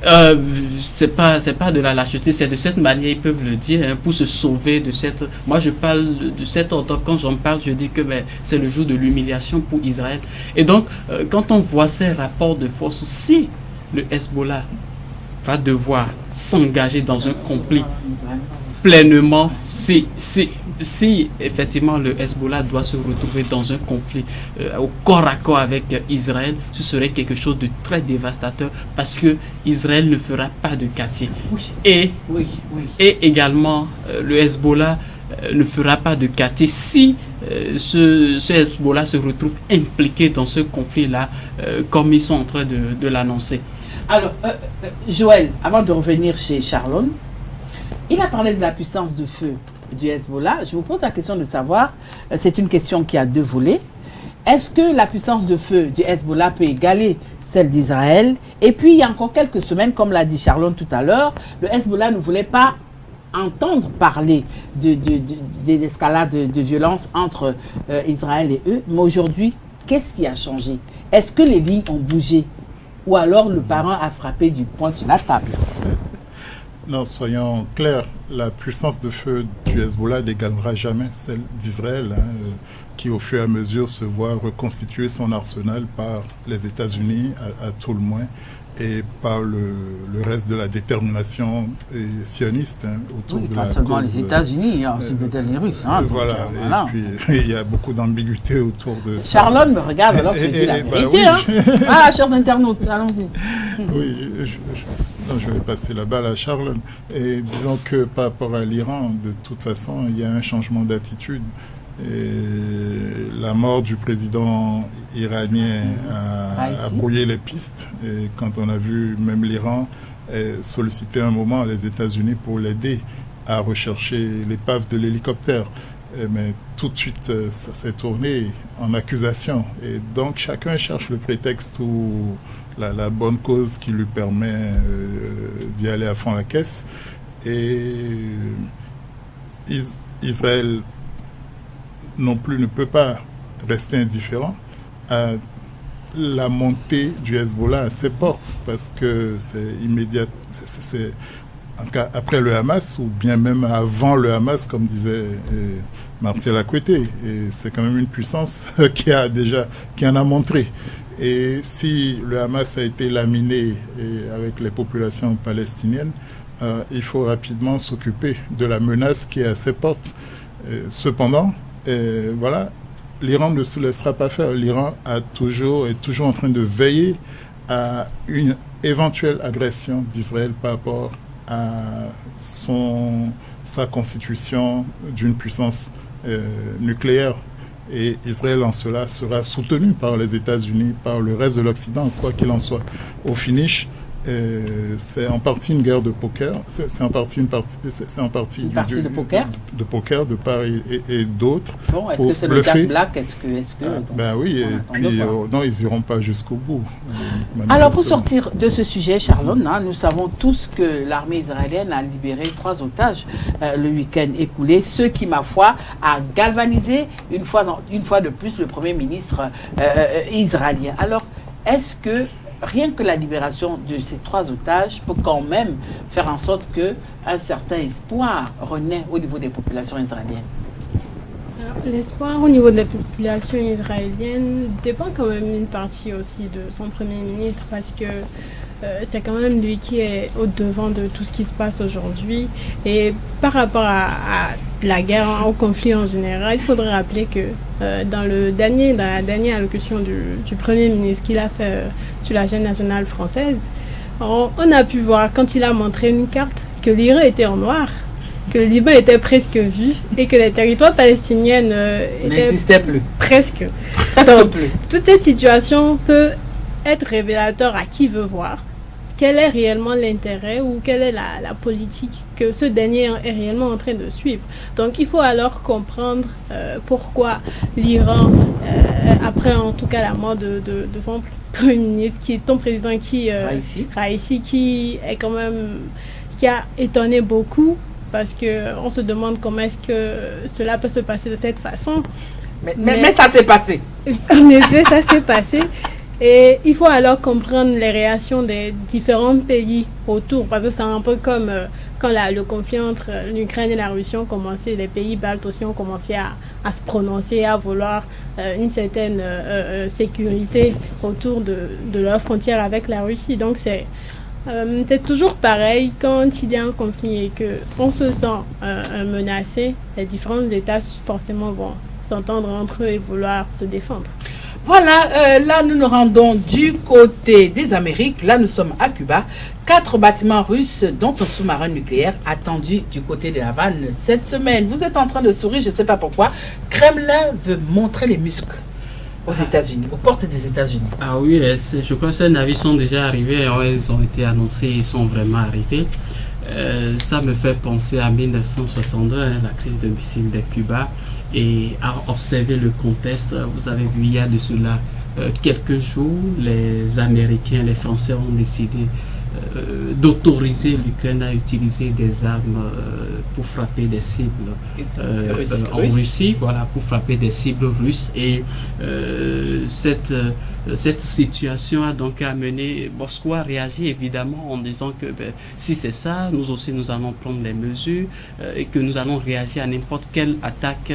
C'est pas de la lâcheté, c'est de cette manière, ils peuvent le dire, hein, pour se sauver de cette. Moi, je parle du 7 octobre, quand j'en parle, je dis que c'est le jour de l'humiliation pour Israël. Et donc, quand on voit ces rapports de force, si le Hezbollah va devoir s'engager dans un conflit pleinement, si effectivement le Hezbollah doit se retrouver dans un conflit au corps à corps avec Israël, ce serait quelque chose de très dévastateur parce que Israël ne fera pas de quartier. Et également le Hezbollah ne fera pas de quartier si ce Hezbollah se retrouve impliqué dans ce conflit-là, comme ils sont en train de l'annoncer. Alors, Joël, avant de revenir chez Charlone, il a parlé de la puissance de feu du Hezbollah. Je vous pose la question de savoir, c'est une question qui a deux volets. Est-ce que la puissance de feu du Hezbollah peut égaler celle d'Israël? Et puis, il y a encore quelques semaines, comme l'a dit Charlone tout à l'heure, le Hezbollah ne voulait pas entendre parler d'escalade de violence entre Israël et eux. Mais aujourd'hui, qu'est-ce qui a changé? Est-ce que les lignes ont bougé? Ou alors le parent a frappé du poing sur la table? Non, soyons clairs, la puissance de feu du Hezbollah n'égalera jamais celle d'Israël, hein, qui au fur et à mesure se voit reconstituer son arsenal par les États-Unis à tout le moins, et par le reste de la détermination sioniste, hein, autour de la cause. Pas seulement les États-Unis, aussi peut-être les Russes. Hein, voilà, et puis il y a beaucoup d'ambiguïté autour de ça. Charlone me regarde alors que je dis la vérité. Oui. Hein. Ah, chers internautes, allons-y. Oui, je vais passer la balle à Charlone. Et disons que par rapport à l'Iran, de toute façon, il y a un changement d'attitude. Et la mort du président iranien a brouillé les pistes. Et quand on a vu même l'Iran solliciter un moment les États-Unis pour l'aider à rechercher l'épave de l'hélicoptère, mais tout de suite ça s'est tourné en accusation. Et donc chacun cherche le prétexte ou la bonne cause qui lui permet d'y aller à fond la caisse. Et Israël non plus ne peut pas rester indifférent à la montée du Hezbollah à ses portes, parce que c'est immédiat, c'est en tout cas après le Hamas, ou bien même avant le Hamas, comme disait Martial Akwete. Et c'est quand même une puissance qui en a montré. Et si le Hamas a été laminé avec les populations palestiniennes, il faut rapidement s'occuper de la menace qui est à ses portes. Cependant, voilà, l'Iran ne se laissera pas faire. L'Iran est toujours en train de veiller à une éventuelle agression d'Israël par rapport à sa constitution d'une puissance nucléaire. Et Israël en cela sera soutenu par les États-Unis, par le reste de l'Occident, quoi qu'il en soit. Au finish, c'est en partie une guerre de poker, c'est en partie une partie de poker de poker de part et d'autres. Bon, est-ce que c'est le Jack Black? Ben oui, et puis non, ils iront pas jusqu'au bout. Alors pour sortir de ce sujet, Charlone, hein, nous savons tous que l'armée israélienne a libéré 3 otages le week-end écoulé, ce qui, ma foi, a galvanisé une fois de plus le Premier ministre israélien. Alors, est-ce que rien que la libération de ces 3 otages peut quand même faire en sorte qu'un certain espoir renaît au niveau des populations israéliennes? L'espoir au niveau des populations israéliennes dépend quand même une partie aussi de son Premier ministre, parce que c'est quand même lui qui est au devant de tout ce qui se passe aujourd'hui. Et par rapport à la guerre, au conflit en général, il faudrait rappeler que dans la dernière allocution du Premier ministre qu'il a fait sur la chaîne nationale française, on a pu voir, quand il a montré une carte, que l'Iran était en noir, que le Liban était presque vu et que les territoires palestiniens n'existaient plus. Presque plus. Toute cette situation peut être révélateur à qui veut voir quel est réellement l'intérêt ou quelle est la politique que ce dernier est réellement en train de suivre. Donc il faut alors comprendre pourquoi l'Iran, après en tout cas la mort de son premier ministre, qui est ton président, Raïssi, qui est quand même, qui a étonné beaucoup, parce qu'on se demande comment est-ce que cela peut se passer de cette façon. Mais ça s'est passé. En effet, ça s'est passé. Et il faut alors comprendre les réactions des différents pays autour, parce que c'est un peu comme quand le conflit entre l'Ukraine et la Russie ont commencé, les pays baltes aussi ont commencé à se prononcer, à vouloir une certaine sécurité autour de leurs frontières avec la Russie. Donc c'est toujours pareil quand il y a un conflit et qu'on se sent menacé, les différents États forcément vont s'entendre entre eux et vouloir se défendre. Voilà, là nous nous rendons du côté des Amériques. Là nous sommes à Cuba. 4 bâtiments russes, dont un sous-marin nucléaire attendu du côté de La Havane cette semaine. Vous êtes en train de sourire, je ne sais pas pourquoi. Kremlin veut montrer les muscles aux États-Unis, aux portes des États-Unis. Ah oui, je crois que ces navires sont déjà arrivés. Ils ont été annoncés, ils sont vraiment arrivés. Ça me fait penser à 1962, la crise de missiles de Cuba, et à observer le contexte. Vous avez vu, il y a de cela quelques jours, les Américains, les Français ont décidé d'autoriser l'Ukraine à utiliser des armes pour frapper des cibles en Russie, voilà, pour frapper des cibles russes. Et cette situation a donc amené Moscou à réagir évidemment en disant que si c'est ça, nous aussi nous allons prendre les mesures et que nous allons réagir à n'importe quelle attaque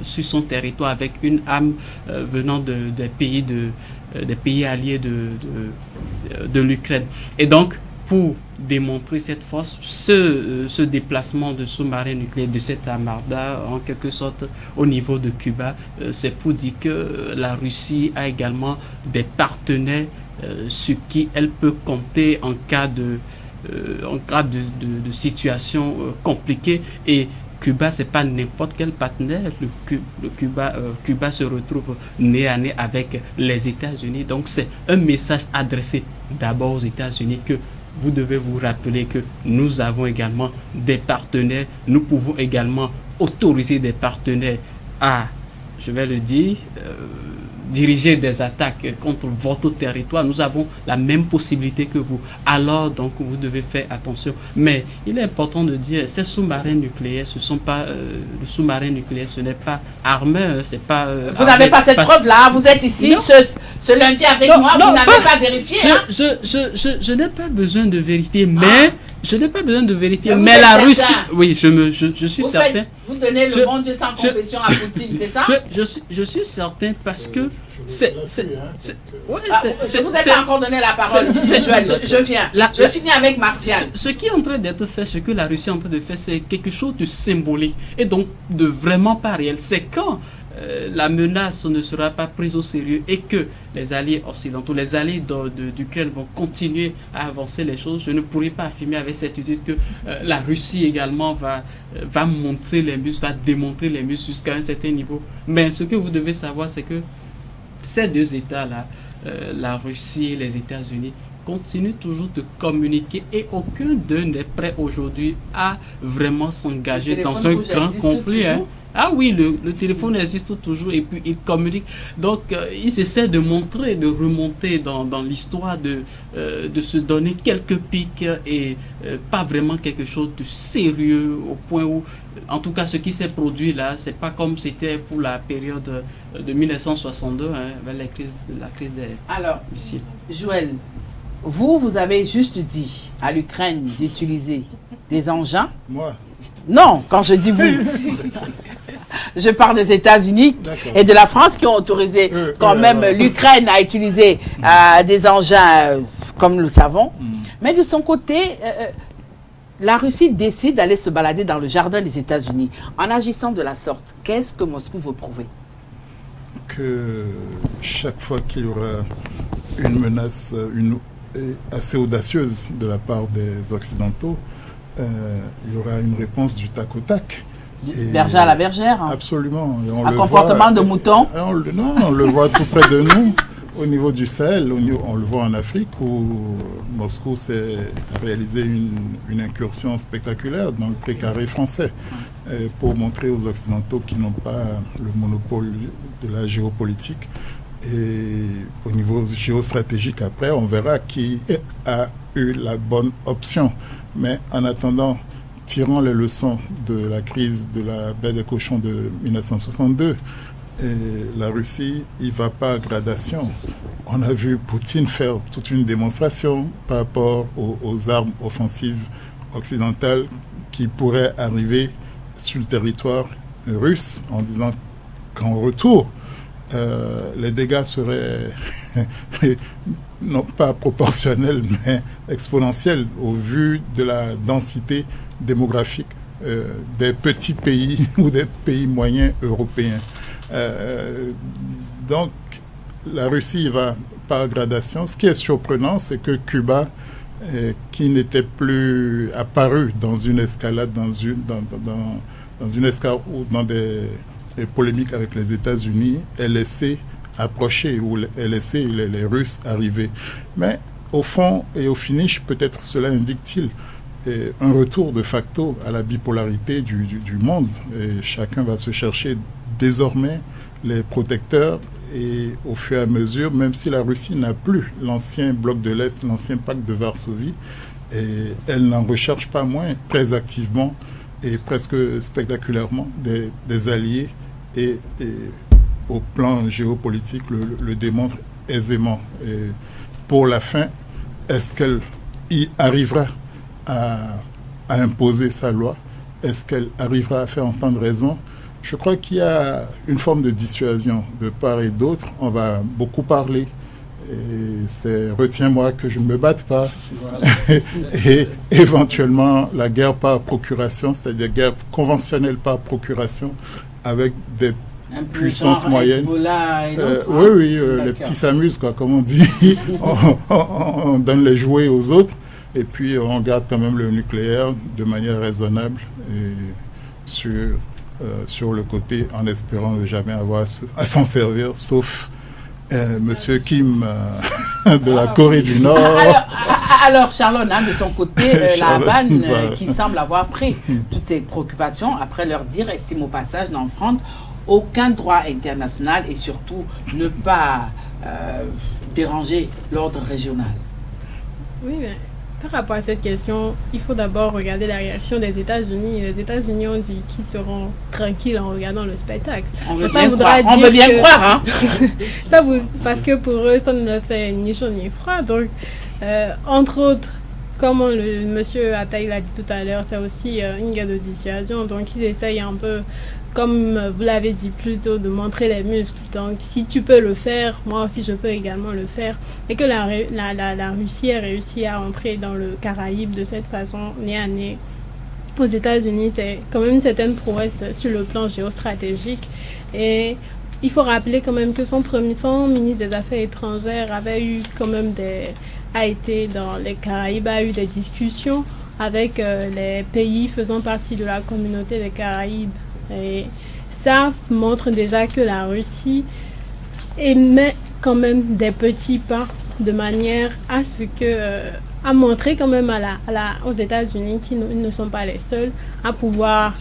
sur son territoire avec une arme venant des pays alliés de l'Ukraine. Et donc, pour démontrer cette force, ce déplacement de sous-marins nucléaires de cette armada, en quelque sorte, au niveau de Cuba, c'est pour dire que la Russie a également des partenaires sur qui elle peut compter en cas de situation compliquée. Et Cuba, ce n'est pas n'importe quel partenaire. Cuba se retrouve nez à nez avec les États-Unis. Donc, c'est un message adressé d'abord aux États-Unis que vous devez vous rappeler que nous avons également des partenaires. Nous pouvons également autoriser des partenaires à, je vais le dire, diriger des attaques contre votre territoire. Nous avons la même possibilité que vous. Alors, donc, vous devez faire attention. Mais il est important de dire, ces sous-marins nucléaires, ce sont pas le sous-marin nucléaire, ce n'est pas armé, c'est pas. Vous n'avez pas cette preuve-là. Vous êtes ici ce lundi avec moi. Vous n'avez pas vérifié. Je n'ai pas besoin de vérifier, mais je n'ai pas besoin de vérifier. Mais la Russie, oui, je suis certain. Vous donnez le bon Dieu sans confession à Poutine, c'est ça? Je suis certain parce que vous avez encore donné la parole. Je viens. Je finis avec Martial. Ce qui est en train d'être fait, ce que la Russie est en train de faire, c'est quelque chose de symbolique et donc de vraiment pas réel. C'est quand la menace ne sera pas prise au sérieux et que les alliés occidentaux, les alliés d'Ukraine vont continuer à avancer les choses, je ne pourrais pas affirmer avec certitude que la Russie également va montrer les muscles, va démontrer les muscles jusqu'à un certain niveau. Mais ce que vous devez savoir, c'est que ces deux États-là, la Russie et les États-Unis, continuent toujours de communiquer et aucun d'eux n'est prêt aujourd'hui à vraiment s'engager dans un grand conflit. Ah oui, le téléphone existe toujours et puis il communique. Donc, ils essaient de montrer, de remonter dans l'histoire, de se donner quelques pics et pas vraiment quelque chose de sérieux au point où, en tout cas, ce qui s'est produit là, c'est pas comme c'était pour la période de 1962, avec la crise des missiles. Joël, vous avez juste dit à l'Ukraine d'utiliser des engins. Moi? Non, quand je dis vous. Je parle des États-Unis et de la France qui ont autorisé quand même l'Ukraine à utiliser des engins, comme nous le savons. Mais de son côté, la Russie décide d'aller se balader dans le jardin des États-Unis. En agissant de la sorte, qu'est-ce que Moscou veut prouver? Que chaque fois qu'il y aura une menace assez audacieuse de la part des Occidentaux, il y aura une réponse du tac au tac. Berger à la bergère. Absolument. Un comportement de mouton. On le voit tout près de nous. au niveau du Sahel, on le voit en Afrique où Moscou s'est réalisé une incursion spectaculaire dans le précaré français pour montrer aux Occidentaux qu'ils n'ont pas le monopole de la géopolitique. Et au niveau géostratégique, après, on verra qui a eu la bonne option. Mais en attendant, tirant les leçons de la crise de la baie des cochons de 1962, la Russie, il ne va pas à gradation. On a vu Poutine faire toute une démonstration par rapport aux armes offensives occidentales qui pourraient arriver sur le territoire russe en disant qu'en retour, les dégâts seraient non pas proportionnels mais exponentiels au vu de la densité démographique des petits pays ou des pays moyens européens. Donc la Russie va par gradation. Ce qui est surprenant, c'est que Cuba, qui n'était plus apparu dans une escalade, dans une escalade ou dans des polémiques avec les États-Unis, est laissé approcher ou est laissé les Russes arriver. Mais au fond et au finish, peut-être cela indique-t-il un retour de facto à la bipolarité du monde. Et chacun va se chercher désormais les protecteurs et au fur et à mesure, même si la Russie n'a plus l'ancien bloc de l'Est, l'ancien pacte de Varsovie, et elle n'en recherche pas moins très activement et presque spectaculairement des alliés et au plan géopolitique le démontre aisément. Et pour la fin, est-ce qu'elle y arrivera à imposer sa loi? Est-ce qu'elle arrivera à faire entendre raison? Je crois qu'il y a une forme de dissuasion de part et d'autre. On va beaucoup parler. Et c'est retiens-moi que je ne me batte pas. Voilà. Et éventuellement la guerre par procuration, c'est-à-dire guerre conventionnelle par procuration avec des puissances moyennes. Oui, les petits s'amusent, quoi, comme on dit. on donne les jouets aux autres et puis on garde quand même le nucléaire de manière raisonnable et sur le côté, en espérant ne jamais avoir à s'en servir, sauf Monsieur Kim de la Corée du Nord. Alors Charlotte, de son côté, la Havane qui semble avoir pris toutes ces préoccupations, après leur dire, estime au passage n'enfreindre aucun droit international et surtout ne pas déranger l'ordre régional. Oui, mais par rapport à cette question, il faut d'abord regarder la réaction des États-Unis. Les États-Unis ont dit qu'ils seront tranquilles en regardant le spectacle. On veut bien croire, hein. Parce que pour eux, ça ne fait ni chaud ni froid. Donc, entre autres, comme le monsieur Ataï l'a dit tout à l'heure, c'est aussi une guerre de dissuasion. Donc, ils essayent un peu, comme vous l'avez dit plus tôt, de montrer les muscles. Donc, si tu peux le faire, moi aussi, je peux également le faire. Et que la Russie a réussi à entrer dans le Caraïbe de cette façon, nez à nez. Aux États-Unis, c'est quand même une certaine prouesse sur le plan géostratégique. Et il faut rappeler quand même que son ministre des Affaires étrangères avait eu quand même a été dans les Caraïbes, a eu des discussions avec les pays faisant partie de la communauté des Caraïbes. Et ça montre déjà que la Russie émet quand même des petits pas de manière à ce que à montrer quand même aux États-Unis qu'ils ne sont pas les seuls à pouvoir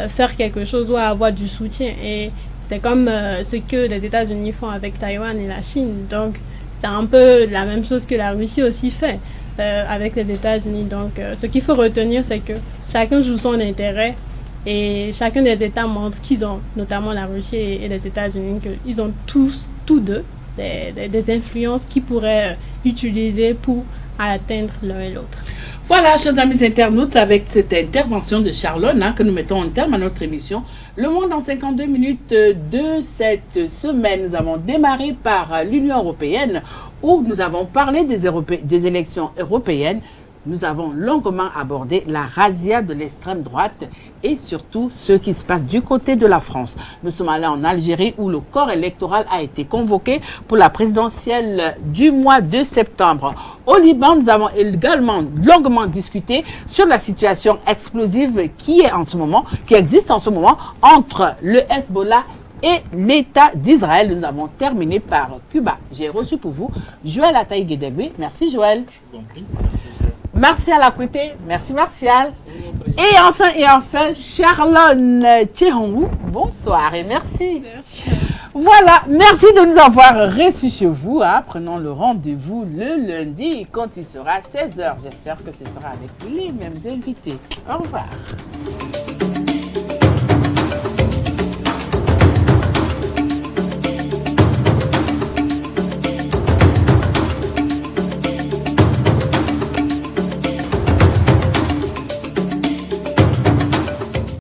faire quelque chose ou à avoir du soutien. Et c'est comme ce que les États-Unis font avec Taïwan et la Chine. Donc c'est un peu la même chose que la Russie aussi fait avec les États-Unis. Donc ce qu'il faut retenir, c'est que chacun joue son intérêt. Et chacun des États montre qu'ils ont, notamment la Russie et les États-Unis, qu'ils ont tous deux des influences qu'ils pourraient utiliser pour atteindre l'un et l'autre. Voilà, chers amis internautes, avec cette intervention de Charlotte, que nous mettons en terme à notre émission Le Monde en 52 minutes de cette semaine. Nous avons démarré par l'Union européenne où nous avons parlé des élections européennes. Nous avons longuement abordé la razzia de l'extrême droite et surtout ce qui se passe du côté de la France. Nous sommes allés en Algérie où le corps électoral a été convoqué pour la présidentielle du mois de septembre. Au Liban, nous avons également longuement discuté sur la situation explosive qui existe en ce moment entre le Hezbollah et l'État d'Israël. Nous avons terminé par Cuba. J'ai reçu pour vous Joël Ataï-Guédégué. Merci Joël. Je vous en prie, c'est un plaisir. Martial Akwete. Merci Martial. Et enfin, Charlone Tchehongou. Bonsoir et merci. Merci. Voilà, merci de nous avoir reçus chez vous. Prenons le rendez-vous le lundi quand il sera 16h. J'espère que ce sera avec les mêmes invités. Au revoir.